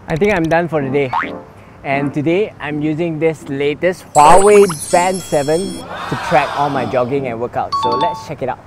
I think I'm done for the day. And today I'm using this latest HUAWEI Band 7 to track all my jogging and workouts. So let's check it out.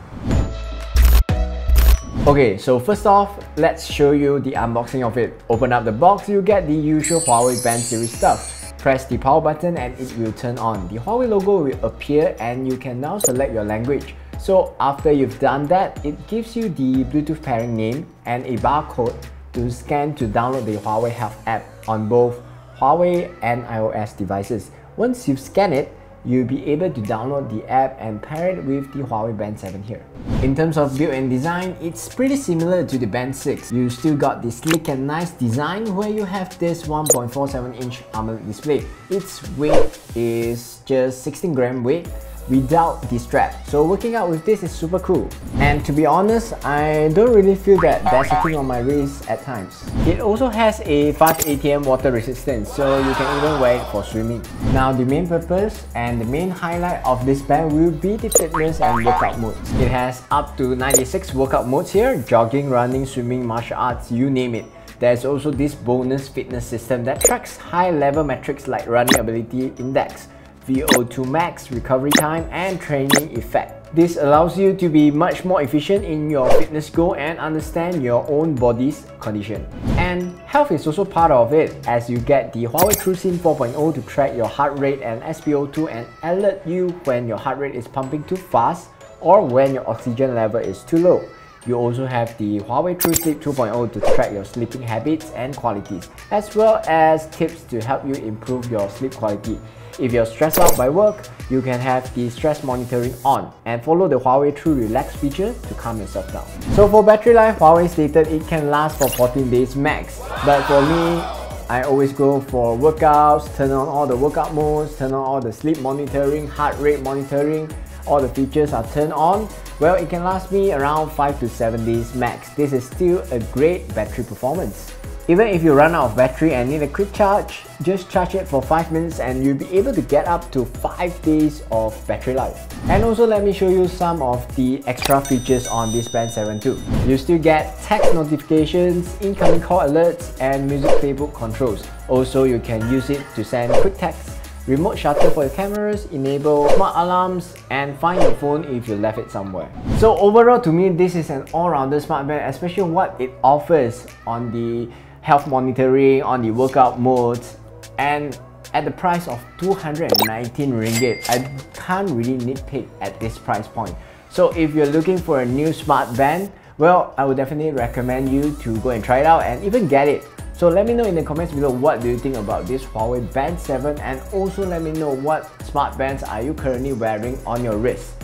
Okay, so first off, let's show you the unboxing of it. Open up the box, you get the usual HUAWEI Band series stuff. Press the power button and it will turn on. The HUAWEI logo will appear and you can now select your language. So after you've done that, it gives you the Bluetooth pairing name and a barcode to scan to download the HUAWEI Health app on both Huawei and iOS devices. Once you've scanned it, you'll be able to download the app and pair it with the HUAWEI Band 7 here. In terms of build and design, it's pretty similar to the Band 6. You still got the sleek and nice design where you have this 1.47-inch AMOLED display. Its weight is just 16 gram weight without the strap. So working out with this is super cool. And to be honest, I don't really feel that bad sitting on my wrist at times. It also has a fast ATM water resistance, so you can even wear it for swimming. Now the main purpose and the main highlight of this band will be the fitness and workout modes. It has up to 96 workout modes here: jogging, running, swimming, martial arts, you name it. There's also this bonus fitness system that tracks high-level metrics like running ability index, VO2 max, recovery time, and training effect. This allows you to be much more efficient in your fitness goal and understand your own body's condition. And health is also part of it, as you get the HUAWEI TruSeen 4.0 to track your heart rate and SpO2 and alert you when your heart rate is pumping too fast or when your oxygen level is too low. You also have the HUAWEI TruSleep 2.0 to track your sleeping habits and qualities, as well as tips to help you improve your sleep quality. If you're stressed out by work, you can have the stress monitoring on and follow the HUAWEI TruRelax feature to calm yourself down. So for battery life, HUAWEI stated it can last for 14 days max. But for me, I always go for workouts, turn on all the workout modes, turn on all the sleep monitoring, heart rate monitoring, all the features are turned on. Well, it can last me around 5 to 7 days max. This is still a great battery performance. Even if you run out of battery and need a quick charge, just charge it for 5 minutes and you'll be able to get up to 5 days of battery life. And also let me show you some of the extra features on this Band 7 too. You still get text notifications, incoming call alerts, and music playbook controls. Also, you can use it to send quick texts, remote shutter for your cameras, enable smart alarms, and find your phone if you left it somewhere. So overall, to me, this is an all-rounder smart band, especially what it offers on the health monitoring, on the workout modes, and at the price of 219 ringgit. I can't really nitpick at this price point. So if you're looking for a new smart band, well, I would definitely recommend you to go and try it out and even get it. So let me know in the comments below what do you think about this HUAWEI Band 7, and also let me know what smart bands are you currently wearing on your wrist.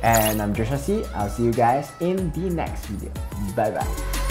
And I'm Joshua C. I'll see you guys in the next video. Bye bye.